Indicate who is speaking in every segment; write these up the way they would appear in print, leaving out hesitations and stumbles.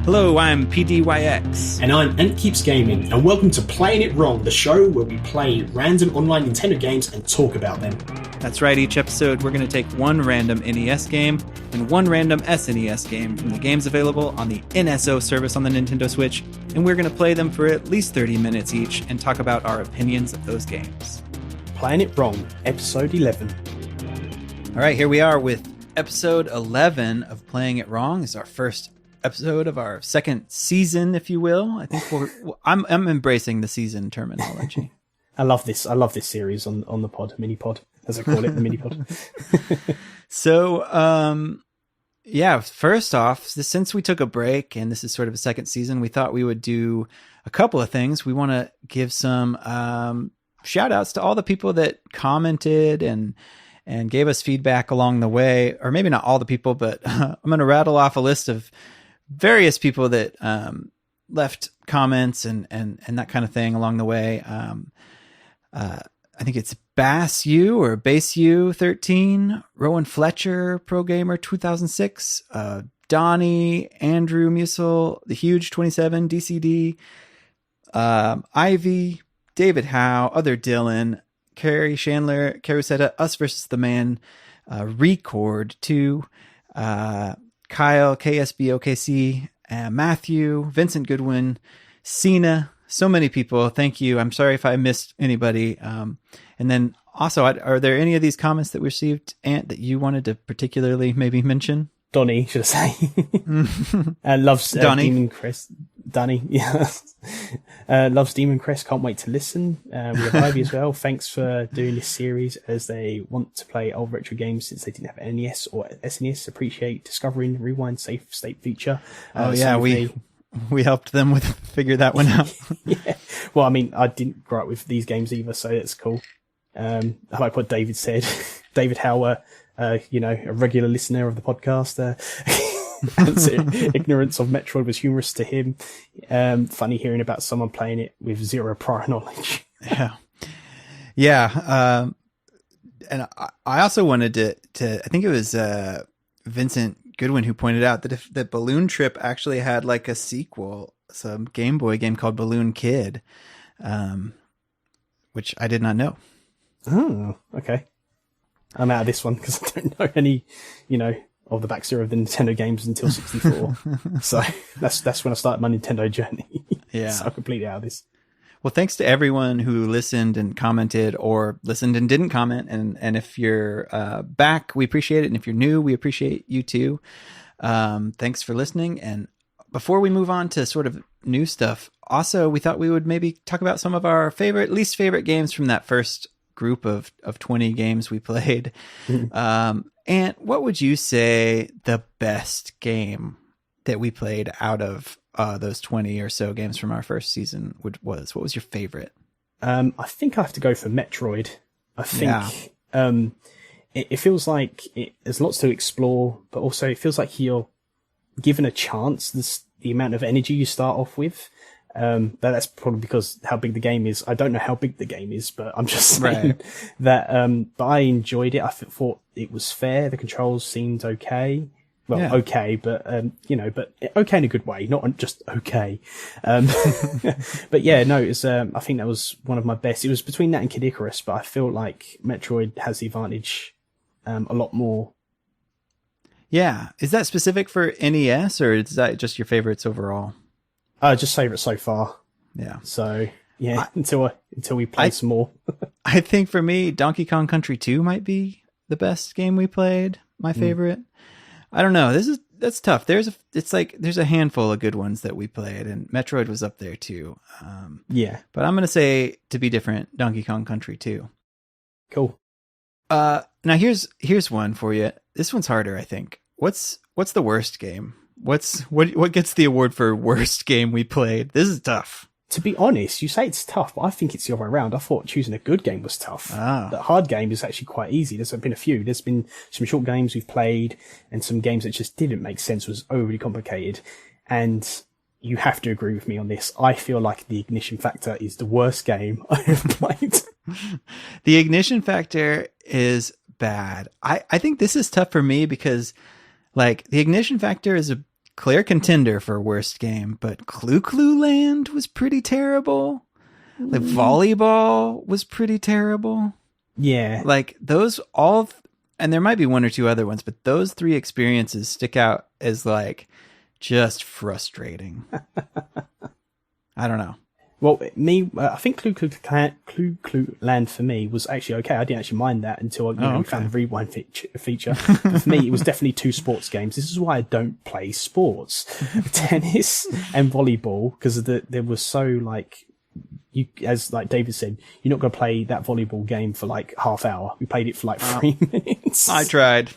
Speaker 1: Hello, I'm PDYX.
Speaker 2: And I'm Ant Keeps Gaming, and welcome to Playing It Wrong, the show where we play random online Nintendo games and talk about them.
Speaker 1: That's right, each episode we're going to take one random NES game and one random SNES game from the games available on the NSO service on the Nintendo Switch, and we're going to play them for at least 30 minutes each and talk about our opinions of those games.
Speaker 2: Playing It Wrong, episode 11.
Speaker 1: All right, here we are with episode 11 of Playing It Wrong. It's our first episode of our second season, if you will. I think I'm embracing the season terminology.
Speaker 2: I love this series on the pod, mini pod, as I call it, the mini pod.
Speaker 1: So, first off, since we took a break and this is sort of a second season, we thought we would do a couple of things. We want to give some shout outs to all the people that commented and gave us feedback along the way, or maybe not all the people, but I'm going to rattle off a list of various people that left comments and that kind of thing along the way. I think it's Bass U or Bass U 13, Rowan Fletcher, Pro Gamer 2006, Donnie, Andrew Musel, The Huge 27, DCD, Ivy, David Howe, Other Dylan, Carrie Chandler, Carusetta, Us versus the Man, Record 2, Kyle, KSBOKC, Matthew, Vincent Goodwin, Cena, so many people. Thank you. I'm sorry if I missed anybody. And then also, are there any of these comments that we received, Ant, that you wanted to particularly maybe mention?
Speaker 2: Donnie, should I say. Loves Demon Crest. Donnie, yeah. Loves Demon Crest. Can't wait to listen. We have Ivy as well. Thanks for doing this series as they want to play old retro games since they didn't have NES or SNES. Appreciate discovering Rewind Safe State feature.
Speaker 1: We helped them with figure that one out.
Speaker 2: Yeah. Well, I mean, I didn't grow up with these games either, so it's cool. I like what David said. David Howe, a regular listener of the podcast, ignorance of Metroid was humorous to him. Funny hearing about someone playing it with zero prior knowledge.
Speaker 1: Yeah. And I also wanted to I think it was Vincent Goodwin who pointed out that if the Balloon Trip actually had like a sequel, some Game Boy game called Balloon Kid, which I did not know.
Speaker 2: Oh, okay. I'm out of this one because I don't know any, of the backstory of the Nintendo games until 64. So that's when I started my Nintendo journey.
Speaker 1: Yeah.
Speaker 2: So I'm completely out of this.
Speaker 1: Well, thanks to everyone who listened and commented or listened and didn't comment. And if you're back, we appreciate it. And if you're new, we appreciate you too. Thanks for listening. And before we move on to sort of new stuff, also, we thought we would maybe talk about some of our least favorite games from that first group of 20 games we played. And what would you say the best game that we played out of those 20 or so games from our first season was? What was your favorite?
Speaker 2: I think I have to go for Metroid. I think it feels like there's lots to explore, but also it feels like you're given a chance. The amount of energy you start off with. That's probably because how big the game is. I don't know how big the game is, but I'm just saying that. But I enjoyed it. I thought it was fair. The controls seemed okay. Well, okay, but but okay in a good way, not just okay. But yeah, no, it's. I think that was one of my best. It was between that and Kid Icarus, but I feel like Metroid has the advantage a lot more.
Speaker 1: Yeah, is that specific for NES or is that just your favorites overall?
Speaker 2: Just favourite so far. Yeah. So yeah, until we play some more.
Speaker 1: I think for me, Donkey Kong Country 2 might be the best game we played. My favorite. I don't know. That's tough. There's a handful of good ones that we played, and Metroid was up there too. But I'm gonna say, to be different, Donkey Kong Country 2.
Speaker 2: Cool.
Speaker 1: Now here's one for you. This one's harder, I think. What's the worst game? What gets the award for worst game we played? This is tough.
Speaker 2: To be honest, you say it's tough, but I think it's the other way around. I thought choosing a good game was tough. The hard game is actually quite easy. There's been a few. There's been some short games we've played and some games that just didn't make sense, was overly complicated. And you have to agree with me on this. I feel like the Ignition Factor is the worst game I have played.
Speaker 1: The Ignition Factor is bad. I think this is tough for me because, like, the Ignition Factor is a clear contender for worst game, but Clue Land was pretty terrible. Like volleyball was pretty terrible.
Speaker 2: Yeah.
Speaker 1: Like those all, and there might be one or two other ones, but those three experiences stick out as like just frustrating. I don't know.
Speaker 2: Well, I think Clue Land for me was actually okay. I didn't actually mind that until we found the rewind feature. But for me, it was definitely two sports games. This is why I don't play sports, tennis and volleyball, because there was so like, you, as like David said, you're not going to play that volleyball game for like half hour. We played it for like 3 minutes.
Speaker 1: I tried.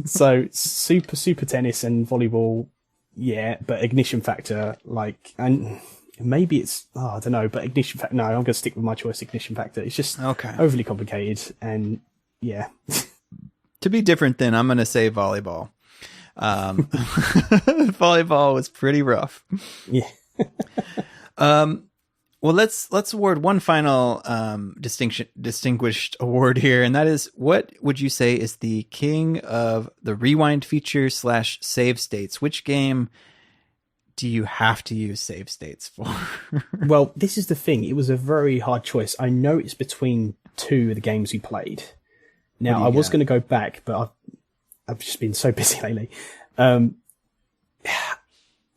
Speaker 2: So super tennis and volleyball, yeah, but ignition factor, like, and maybe it's, I don't know, but ignition factor, no, I'm going to stick with my choice, ignition factor. It's just overly complicated, and yeah.
Speaker 1: To be different then, I'm going to say volleyball. Volleyball was pretty rough.
Speaker 2: Yeah.
Speaker 1: Well, let's award one final distinguished award here, and that is, what would you say is the king of the rewind feature / save states? Which game do you have to use save states for?
Speaker 2: Well, this is the thing. It was a very hard choice. I know it's between two of the games we played. Now, I was going to go back, but I've just been so busy lately.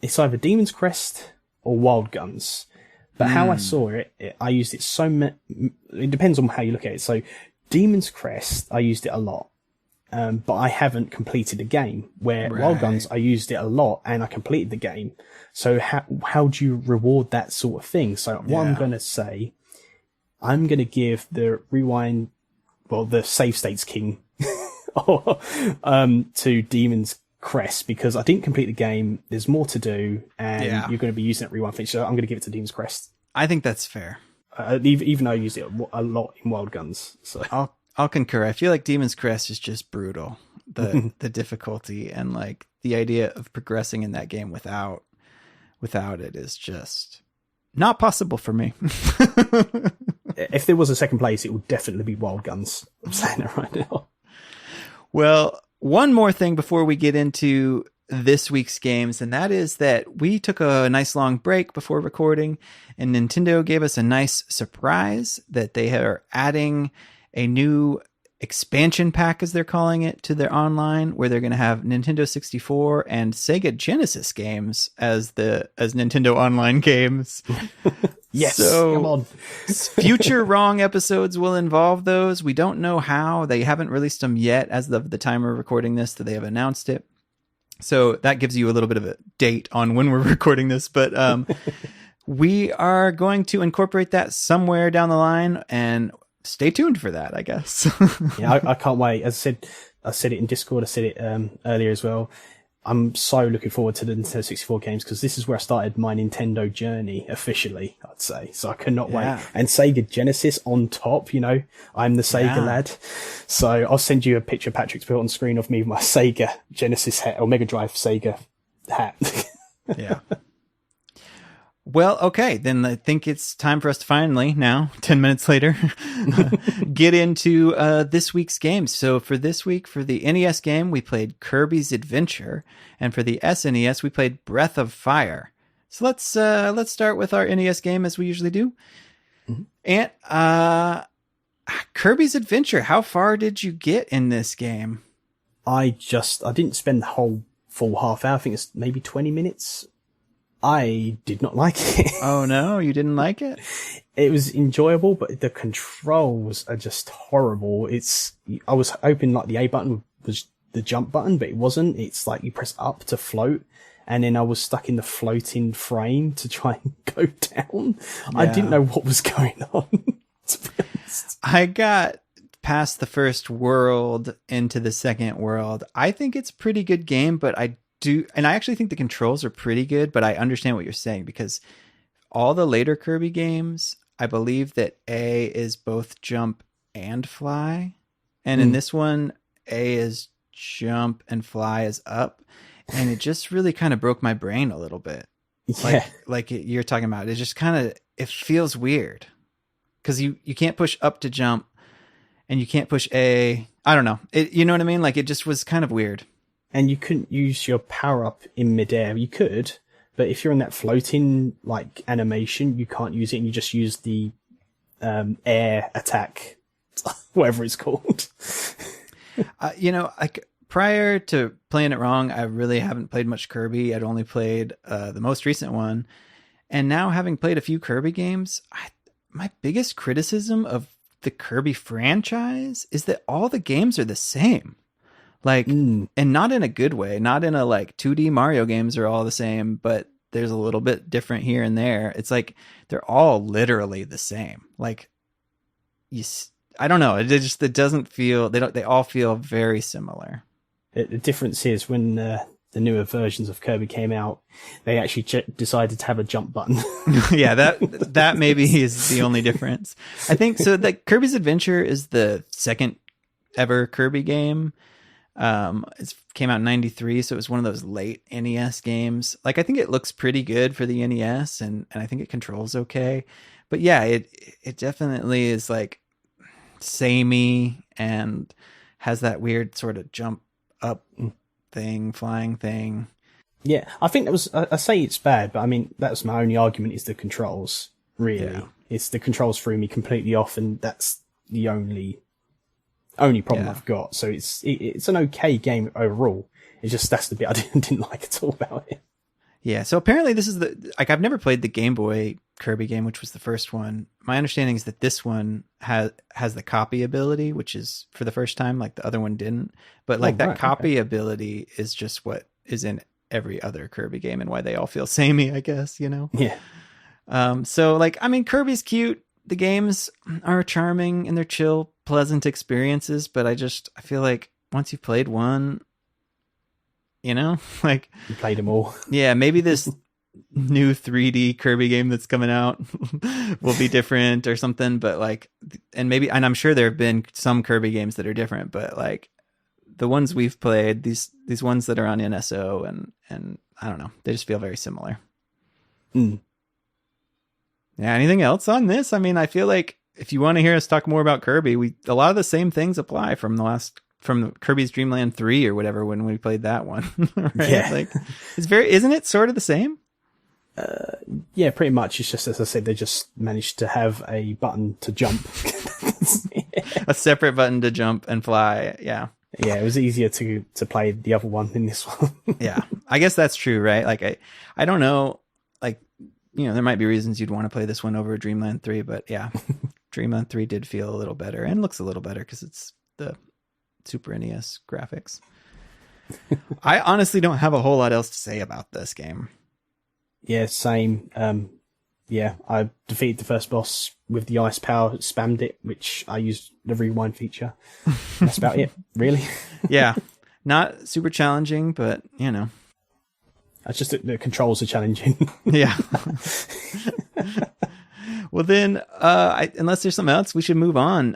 Speaker 2: It's either Demon's Crest or Wild Guns. But how I saw it, I used it it depends on how you look at it. So Demon's Crest, I used it a lot. But I haven't completed the game. Where Wild Guns, I used it a lot and I completed the game. So how do you reward that sort of thing? So what I'm going to say, I'm going to give the save states king to Demon's Crest, because I didn't complete the game. There's more to do, and you're going to be using that rewind feature. So I'm going to give it to Demon's Crest.
Speaker 1: I think that's fair.
Speaker 2: Even though I used it a lot in Wild Guns. So
Speaker 1: I'll concur. I feel like Demon's Crest is just brutal. The difficulty and like the idea of progressing in that game without it is just not possible for me.
Speaker 2: If there was a second place, it would definitely be Wild Guns. I'm saying it right now.
Speaker 1: Well, one more thing before we get into this week's games, and that is that we took a nice long break before recording, and Nintendo gave us a nice surprise that they are adding a new expansion pack, as they're calling it, to their online, where they're going to have Nintendo 64 and Sega Genesis games as Nintendo Online games.
Speaker 2: Yes,
Speaker 1: so
Speaker 2: come on.
Speaker 1: Future Wrong episodes will involve those. We don't know how. They haven't released them yet as of the time we're recording this, that they have announced it. So that gives you a little bit of a date on when we're recording this. But we are going to incorporate that somewhere down the line, and stay tuned for that, I guess.
Speaker 2: Yeah, I can't wait. As I said it in Discord, I said it earlier as well. I'm so looking forward to the Nintendo 64 games, because this is where I started my Nintendo journey officially, I'd say. So I cannot wait. And Sega Genesis on top, I'm the Sega lad. So I'll send you a picture Patrick's put on screen of me with my Sega Genesis hat, or Mega Drive Sega hat.
Speaker 1: Yeah. Well, okay, then I think it's time for us to finally, now, 10 minutes later, get into this week's games. So for this week, for the NES game, we played Kirby's Adventure, and for the SNES, we played Breath of Fire. So let's start with our NES game, as we usually do. Mm-hmm. And Kirby's Adventure, how far did you get in this game?
Speaker 2: I didn't spend the whole full half hour. I think it's maybe 20 minutes. I did not like it.
Speaker 1: Oh no, you didn't like it?
Speaker 2: It was enjoyable, but the controls are just horrible. I was hoping like the A button was the jump button, but it wasn't. It's like you press up to float, and then I was stuck in the floating frame to try and go down. Yeah. I didn't know what was going on. To be honest.
Speaker 1: I got past the first world into the second world. I think it's a pretty good game, but I actually think the controls are pretty good, but I understand what you're saying, because all the later Kirby games, I believe that A is both jump and fly. And in this one, A is jump and fly is up. And it just really kind of broke my brain a little bit.
Speaker 2: Yeah.
Speaker 1: Like you're talking about, it just kind of, it feels weird, because you can't push up to jump and you can't push A. I don't know. You know what I mean? Like it just was kind of weird.
Speaker 2: and you couldn't use your power up in midair. You could, but if you're in that floating like animation, you can't use it, and you just use the air attack, whatever it's called.
Speaker 1: Like prior to playing it wrong, I really haven't played much Kirby. I'd only played the most recent one, and now having played a few Kirby games, my biggest criticism of the Kirby franchise is that all the games are the same. Like, and not in a good way, not in a like 2D Mario games are all the same, but there's a little bit different here and there. It's like, they're all literally the same. Like I don't know. It doesn't feel, they all feel very similar.
Speaker 2: The difference is when the newer versions of Kirby came out, they actually decided to have a jump button.
Speaker 1: Yeah, that maybe is the only difference. I think so. Like Kirby's Adventure is the second ever Kirby game. It came out in 93, so it was one of those late NES games. Like I think it looks pretty good for the NES, and I think it controls okay. But yeah, it definitely is like samey and has that weird sort of jump up thing, flying thing.
Speaker 2: Yeah, I think that was. I say it's bad, but I mean that's my only argument is the controls. Really, yeah. It's the controls threw me completely off, and that's the only problem I've got. So it's an okay game overall. It's just that's the bit I didn't like at all about it.
Speaker 1: Yeah. So apparently this is I've never played the Game Boy Kirby game, which was the first one. My understanding is that this one has the copy ability, which is for the first time, like the other one didn't. But like that copy ability is just what is in every other Kirby game and why they all feel samey, I guess,
Speaker 2: Yeah.
Speaker 1: So like, I mean, Kirby's cute. The games are charming and they're chill, pleasant experiences, but I feel like once you've played one, like
Speaker 2: you played them all.
Speaker 1: Yeah, maybe this new 3D Kirby game that's coming out will be different or something, but like, and I'm sure there have been some Kirby games that are different, but like the ones we've played, these ones that are on NSO and I don't know, they just feel very similar. Yeah. Anything else on this? I mean, I feel like if you want to hear us talk more about Kirby, a lot of the same things apply from Kirby's Dream Land 3 or whatever when we played that one. Right?
Speaker 2: Yeah.
Speaker 1: Like isn't it sort of the same?
Speaker 2: Yeah, pretty much. It's just, as I said, they just managed to have a button to jump.
Speaker 1: A separate button to jump and fly. Yeah.
Speaker 2: Yeah, it was easier to play the other one than this one.
Speaker 1: Yeah. I guess that's true, right? Like I don't know, like, there might be reasons you'd want to play this one over Dreamland 3, but yeah, Dreamland 3 did feel a little better and looks a little better because it's the Super NES graphics. I honestly don't have a whole lot else to say about this game.
Speaker 2: Yeah, same. Yeah, I defeated the first boss with the ice power, spammed it, which I used the rewind feature. That's about it, really. Yeah,
Speaker 1: not super challenging, but
Speaker 2: It's just that the controls are challenging.
Speaker 1: Yeah. Well, then, unless there's something else, we should move on.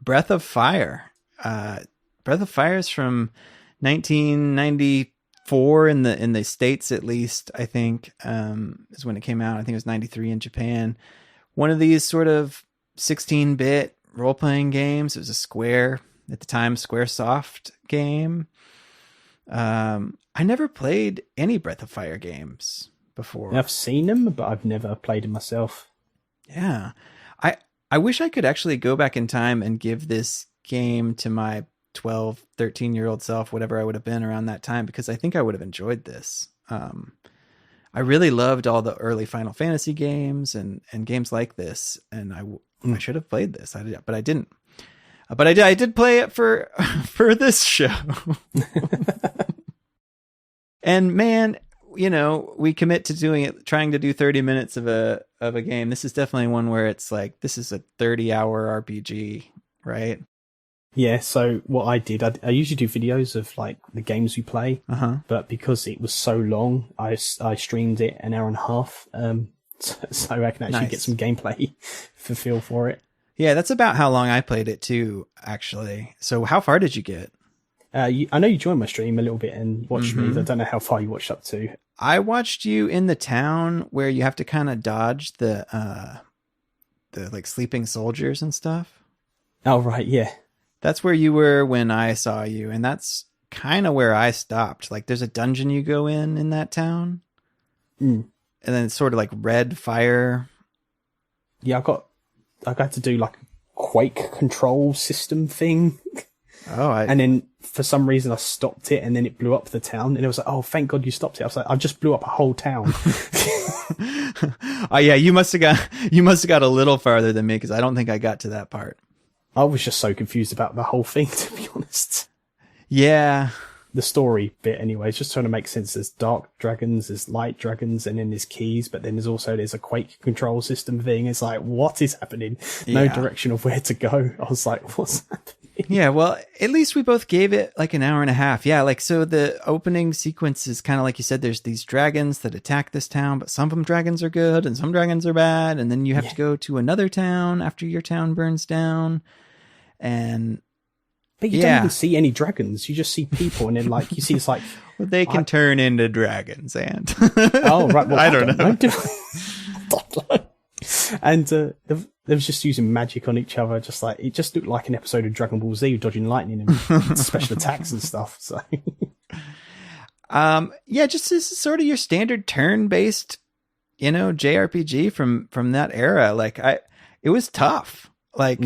Speaker 1: Breath of Fire. Breath of Fire is from 1994 in the States, at least, I think, is when it came out. I think it was 93 in Japan. One of these sort of 16-bit role-playing games. It was a Square, at the time, Squaresoft game. I never played any Breath of Fire games before.
Speaker 2: I've seen them, but I've never played them myself.
Speaker 1: Yeah. I wish I could actually go back in time and give this game to my 12, 13-year-old self, whatever I would have been around that time, because I think I would have enjoyed this. I really loved all the early Final Fantasy games and games like this, and I should have played this, but I didn't. But I did play it for this show. And man, we commit to trying to do 30 minutes of a game. This is definitely one where it's like, this is a 30-hour RPG, right?
Speaker 2: Yeah, so what I did, I usually do videos of like the games we play, but because it was so long, I streamed it an hour and a half, so I can actually get some gameplay feel for it.
Speaker 1: Yeah, that's about how long I played it too, actually. So how far did you get?
Speaker 2: I know you joined my stream a little bit and watched me. I don't know how far you watched up to.
Speaker 1: I watched you in the town where you have to kind of dodge the like sleeping soldiers and stuff.
Speaker 2: Oh, right. Yeah.
Speaker 1: That's where you were when I saw you. And that's kind of where I stopped. Like there's a dungeon you go in that town.
Speaker 2: Mm.
Speaker 1: And then it's sort of like red fire.
Speaker 2: Yeah, I got to do like a quake control system thing. And then for some reason I stopped it and then it blew up the town and it was like, oh, thank God you stopped it. I was like, I just blew up a whole town.
Speaker 1: Oh yeah, you must have got a little farther than me because I don't think I got to that part.
Speaker 2: I was just so confused about the whole thing, to be honest.
Speaker 1: Yeah.
Speaker 2: The story bit anyway, it's just trying to make sense. There's dark dragons, there's light dragons, and then there's keys, but then there's a quake control system thing. It's like, what is happening? No direction of where to go. I was like, what's happening?
Speaker 1: Yeah, well, at least we both gave it like an hour and a half. Yeah, like so the opening sequence is kind of like you said, there's these dragons that attack this town, but some of them dragons are good and some dragons are bad, and then you have to go to another town after your town burns down.
Speaker 2: But you don't even see any dragons. You just see people, and then like you see it's like
Speaker 1: well, they can turn into dragons, and
Speaker 2: oh right, well,
Speaker 1: I don't know.
Speaker 2: And they was just using magic on each other, just like it just looked like an episode of Dragon Ball Z, dodging lightning and special attacks and stuff. So,
Speaker 1: yeah, just this is sort of your standard turn-based, JRPG from that era. Like it was tough. Like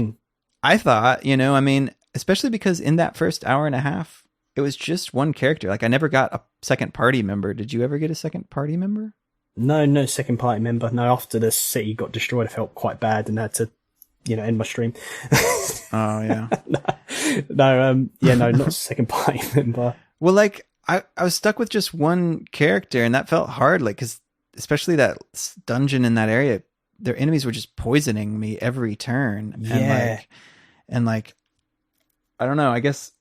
Speaker 1: I thought, I mean, especially because in that first hour and a half, it was just one character. Like I never got a second party member. Did you ever get a second party member?
Speaker 2: No second party member. No, after the city got destroyed, I felt quite bad and had to, end my stream.
Speaker 1: Oh yeah.
Speaker 2: No, not a second party member.
Speaker 1: Well, like I was stuck with just one character, and that felt hard. Like, because especially that dungeon in that area, their enemies were just poisoning me every turn.
Speaker 2: Yeah.
Speaker 1: And like, I don't know. I guess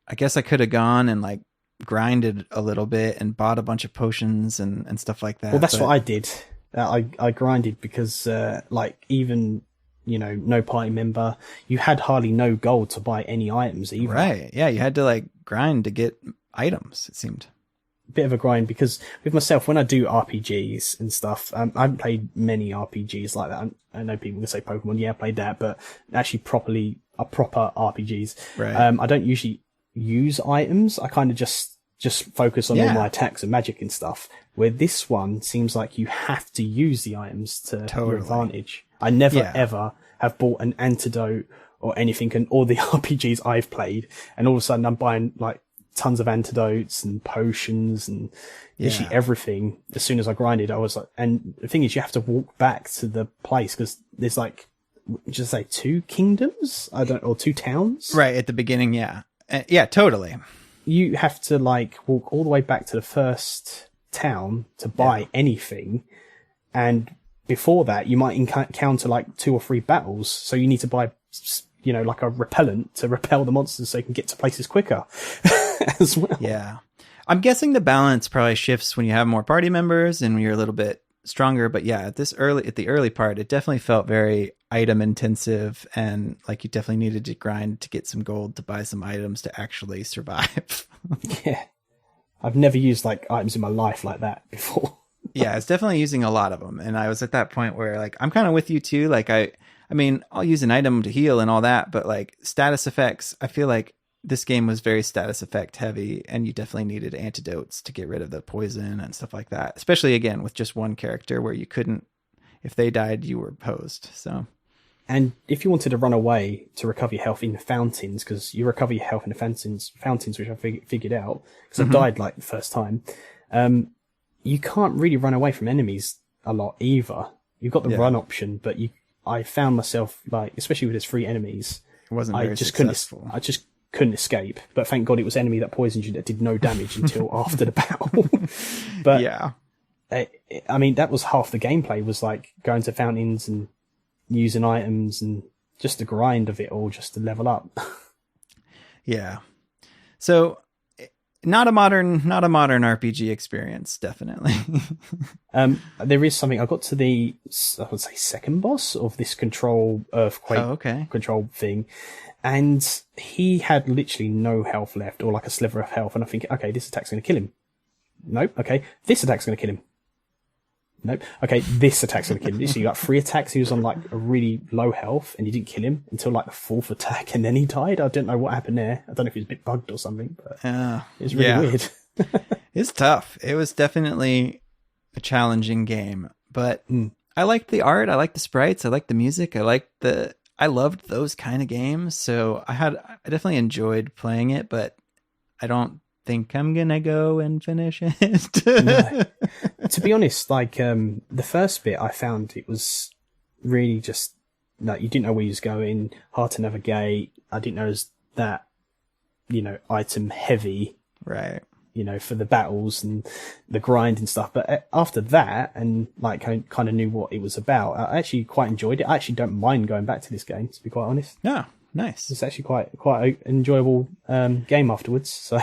Speaker 1: I could have gone and like grinded a little bit and bought a bunch of potions and stuff like that.
Speaker 2: Well, that's what I did. I grinded because like even no party member, you had hardly no gold to buy any items either.
Speaker 1: Right? Yeah, you had to like grind to get items. It seemed
Speaker 2: bit of a grind because with myself, when I do RPGs and stuff, I haven't played many RPGs like that. I know people can say Pokemon, yeah, I played that, but actually proper RPGs.
Speaker 1: Right.
Speaker 2: I don't usually use items. I kind of just focus on all my attacks and magic and stuff. Where this one seems like you have to use the items to your advantage. I never ever have bought an antidote or anything in all the RPGs I've played, and all of a sudden I'm buying like tons of antidotes and potions and literally everything. As soon as I grinded, I was like, and the thing is, you have to walk back to the place because there's like, just say 2 kingdoms, or 2 towns.
Speaker 1: Right at the beginning, yeah, totally.
Speaker 2: You have to like walk all the way back to the first town to buy anything, and before that, you might encounter like 2 or 3 battles. So you need to buy, like a repellent to repel the monsters so you can get to places quicker as well.
Speaker 1: Yeah. I'm guessing the balance probably shifts when you have more party members and when you're a little bit stronger. But yeah, at the early part, it definitely felt very item intensive, and like you definitely needed to grind to get some gold to buy some items to actually survive.
Speaker 2: Yeah. I've never used like items in my life like that before.
Speaker 1: Yeah, it's definitely using a lot of them. And I was at that point where like, I'm kind of with you too. Like I mean, I'll use an item to heal and all that, but like status effects, I feel like this game was very status effect heavy, and you definitely needed antidotes to get rid of the poison and stuff like that. Especially again, with just one character where you couldn't, if they died, you were posed. So.
Speaker 2: And if you wanted to run away to recover your health in the fountains, because you recover your health in the fountains, which I figured out, because I died like the first time, you can't really run away from enemies a lot either. You've got the run option, but I found myself like, especially with his 3 enemies,
Speaker 1: it wasn't very successful.
Speaker 2: I just couldn't escape. But thank God it was enemy that poisoned you that did no damage until after the battle. But
Speaker 1: yeah,
Speaker 2: I mean, that was half the gameplay, was like going to fountains and using items and just the grind of it all, just to level up. Yeah.
Speaker 1: So not a modern RPG experience, definitely.
Speaker 2: There is something. I got to the, I would say, second boss of this earthquake control thing, and he had literally no health left, or like a sliver of health. And I think, okay, this attack's going to kill him. Nope. Okay, this attack's going to kill him. Nope. Okay, this attack's gonna kill him. So you got 3 attacks. He was on like a really low health, and you didn't kill him until like the 4th attack, and then he died. I don't know what happened there. I don't know if he was a bit bugged or something, but it was really weird.
Speaker 1: It's tough. It was definitely a challenging game, but I liked the art. I liked the sprites. I liked the music. I loved those kind of games. So I definitely enjoyed playing it, but I don't think I'm gonna go and finish it.
Speaker 2: No. To be honest, like the first bit, I found it was really just like you didn't know where you was going, hard to navigate. I didn't know it was that, item heavy,
Speaker 1: Right?
Speaker 2: For the battles and the grind and stuff. But after that, and like I kind of knew what it was about, I actually quite enjoyed it. I actually don't mind going back to this game, to be quite honest.
Speaker 1: Yeah, nice.
Speaker 2: It's actually quite an enjoyable game afterwards. So.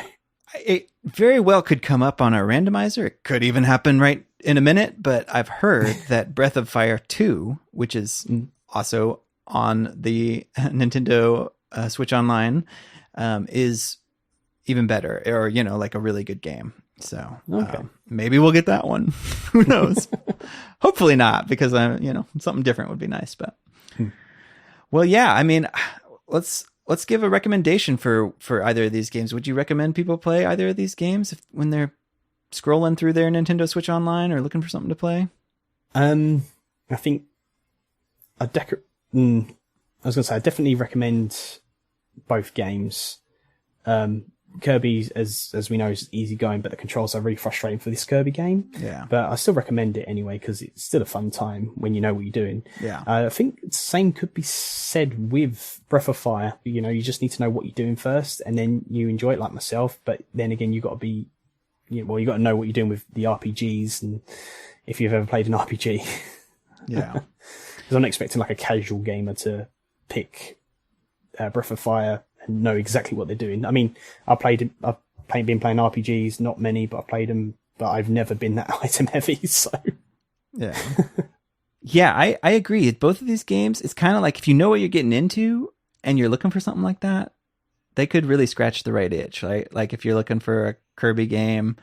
Speaker 1: It very well could come up on a randomizer. It could even happen right in a minute, but I've heard that Breath of Fire 2, which is also on the Nintendo Switch Online, is even better, or, like a really good game. So maybe we'll get that one. Who knows? Hopefully not, because something different would be nice. But well, yeah, I mean, let's give a recommendation for either of these games. Would you recommend people play either of these games when they're scrolling through their Nintendo Switch Online or looking for something to play?
Speaker 2: I think I was going to say I definitely recommend both games. Kirby, as we know, is easygoing, but the controls are really frustrating for this Kirby game.
Speaker 1: Yeah.
Speaker 2: But I still recommend it anyway, because it's still a fun time when you know what you're doing.
Speaker 1: Yeah.
Speaker 2: I think the same could be said with Breath of Fire. You just need to know what you're doing first, and then you enjoy it like myself. But then again, you got to be, you got to know what you're doing with the RPGs, and if you've ever played an RPG.
Speaker 1: Yeah.
Speaker 2: Because I'm not expecting like a casual gamer to pick Breath of Fire and know exactly what they're doing. I mean, I've been playing RPGs, not many, but I've played them, but I've never been that item heavy, so.
Speaker 1: Yeah. Yeah, I agree. Both of these games, it's kind of like if you know what you're getting into and you're looking for something like that, they could really scratch the right itch, right? Like if you're looking for a Kirby game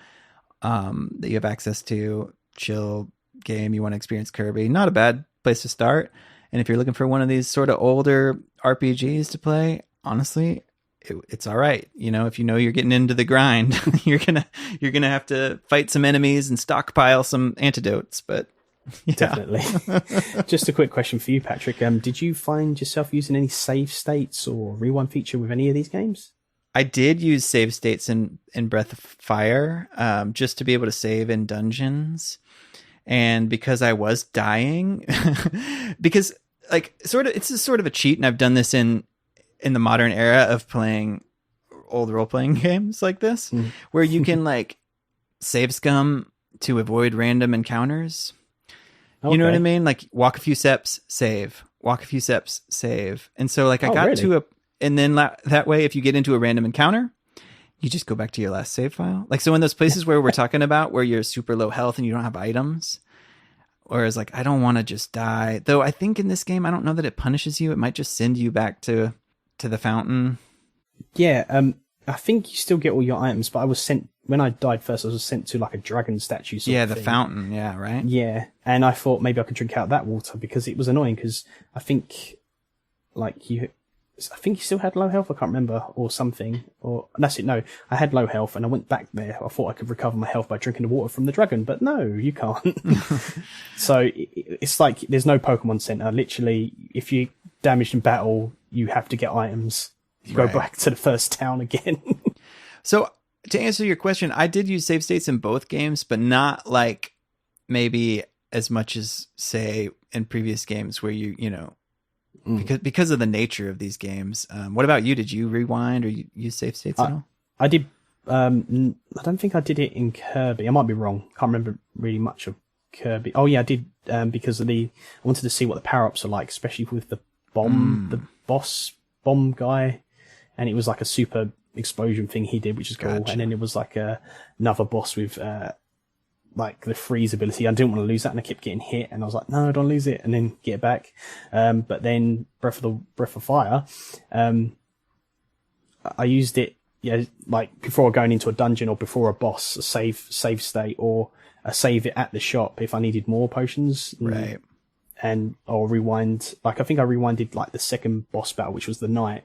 Speaker 1: that you have access to, chill game, you want to experience Kirby, not a bad place to start. And if you're looking for one of these sort of older RPGs to play, honestly, it's all right. If you know you're getting into the grind, you're gonna have to fight some enemies and stockpile some antidotes. But yeah.
Speaker 2: Definitely. Just a quick question for you, Patrick. Did you find yourself using any save states or rewind feature with any of these games?
Speaker 1: I did use save states in Breath of Fire, just to be able to save in dungeons. And because I was dying, because it's sort of a cheat, and I've done this in the modern era of playing old role-playing games like this, where you can save scum to avoid random encounters. Okay. You know what I mean? Like walk a few steps, save. Walk a few steps, save. And so I got really? And then that way, if you get into a random encounter, you just go back to your last save file. So in those places where we're talking about where you're super low health and you don't have items, whereas I don't want to just die. Though I think in this game, I don't know that it punishes you. It might just send you back to the fountain.
Speaker 2: Yeah, I think you still get all your items, but I was sent, when I died first, I was sent to a dragon statue sort of
Speaker 1: the
Speaker 2: thing.
Speaker 1: fountain, yeah, right?
Speaker 2: Yeah, and I thought maybe I could drink out that water, because it was annoying, because I think you still had low health, I can't remember, or something, or that's it, no, I had low health and I went back there. I thought I could recover my health by drinking the water from the dragon, but no, you can't. So it's like there's no Pokemon Center. Literally, if you damaged in battle, you have to get items. You go back to the first town again.
Speaker 1: So to answer your question, I did use save states in both games, but not maybe as much as say in previous games where because of the nature of these games. What about you? Did you rewind or use save states at all?
Speaker 2: I did. I don't think I did it in Kirby. I might be wrong. Can't remember really much of Kirby. Oh yeah, I did, because I wanted to see what the power-ups are like, especially with the the boss bomb guy, and it was a super explosion thing he did, which is cool. Gotcha. And then it was another boss with the freeze ability. I didn't want to lose that, and I kept getting hit, and I was like, no, don't lose it, and then get it back. But then Breath of Fire, I used it, before going into a dungeon or before a boss, a save state, or save it at the shop if I needed more potions.
Speaker 1: Right.
Speaker 2: And I'll rewind. Like, I think I rewinded like the second boss battle, which was the knight,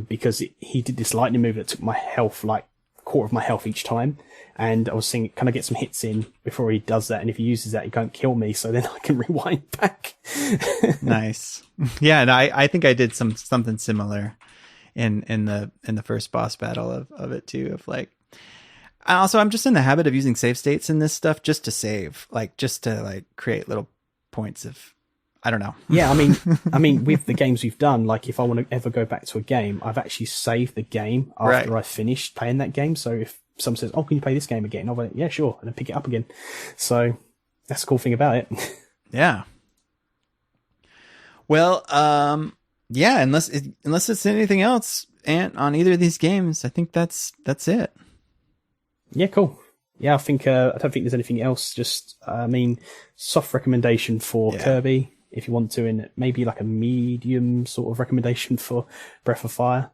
Speaker 2: because he did this lightning move that took my health, like quarter of my health each time. And I was thinking, can I get some hits in before he does that? And if he uses that, he can't kill me. So then I can rewind back.
Speaker 1: Nice. Yeah. And I think I did something similar in the first boss battle of it too, of like, also, I'm just in the habit of using save states in this stuff just to save, like just to like create little points of, I don't know.
Speaker 2: Yeah, I mean, with the games we've done, like if I want to ever go back to a game, I've actually saved the game after I finished playing that game. So if someone says, "Oh, can you play this game again?" I'll be like, "Yeah, sure," and then pick it up again. So that's the cool thing about it.
Speaker 1: Yeah. Well, yeah. Unless it's anything else, and on either of these games, I think that's it.
Speaker 2: Yeah, cool. Yeah, I think I don't think there's anything else. Just soft recommendation for Kirby if you want to, and maybe like a medium sort of recommendation for Breath of Fire.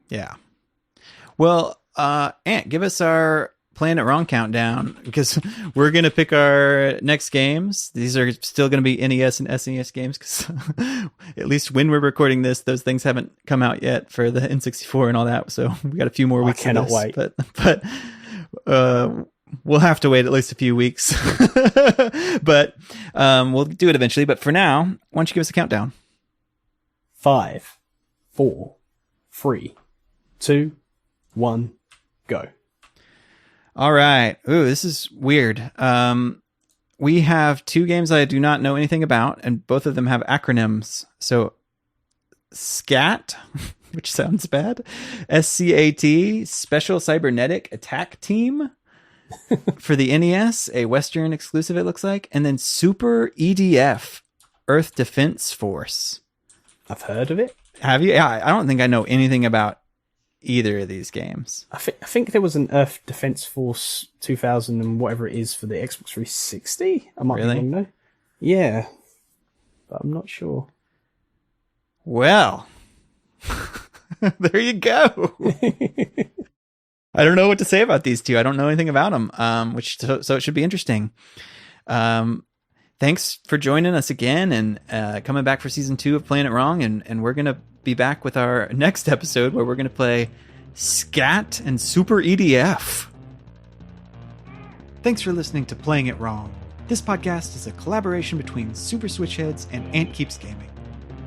Speaker 1: Yeah. Well, Ant, give us our Playing It Wrong countdown, because we're going to pick our next games. These are still going to be NES and SNES games, because at least when we're recording this, those things haven't come out yet for the N64 and all that. So we got a few more weeks.
Speaker 2: I cannot wait.
Speaker 1: But we'll have to wait at least a few weeks. But we'll do it eventually. But for now, why don't you give us a countdown?
Speaker 2: 5, 4, 3, 2, 1, go.
Speaker 1: All right. Ooh, this is weird. We have two games I do not know anything about, and both of them have acronyms. So SCAT, which sounds bad. SCAT, Special Cybernetic Attack Team for the NES, a Western exclusive, it looks like. And then Super EDF, Earth Defense Force.
Speaker 2: I've heard of it.
Speaker 1: Have you? Yeah, I don't think I know anything about either of these games.
Speaker 2: I think there was an Earth Defense Force 2000 and whatever it is for the Xbox 360. I might be wrong though. Yeah, but I'm not sure.
Speaker 1: Well, there you go. I don't know what to say about these two. I don't know anything about them, so it should be interesting. Thanks for joining us again and coming back for season 2 of Playing It Wrong, and we're gonna be back with our next episode where we're gonna play SCAT and Super EDF. Thanks for listening to Playing It Wrong. This podcast is a collaboration between Super Switchheads and Ant Keeps Gaming.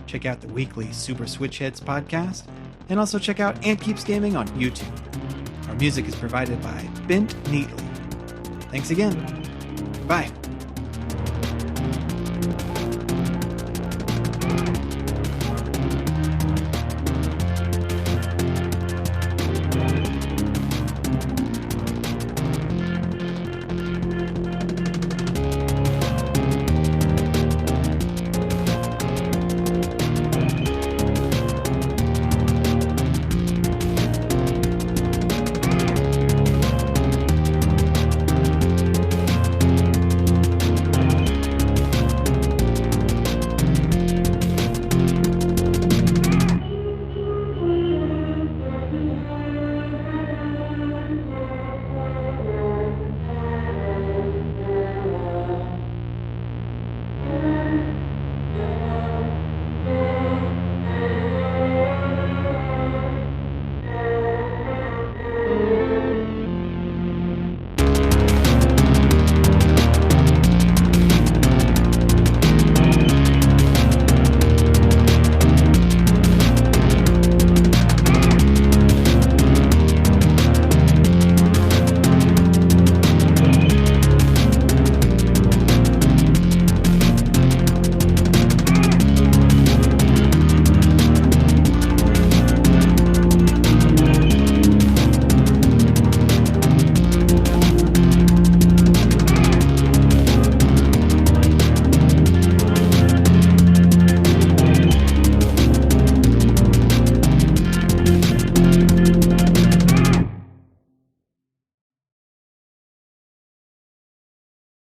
Speaker 1: Check out the weekly Super Switchheads podcast, and also check out Ant Keeps Gaming on YouTube. Our music is provided by Bent Neatly. Thanks again. Bye.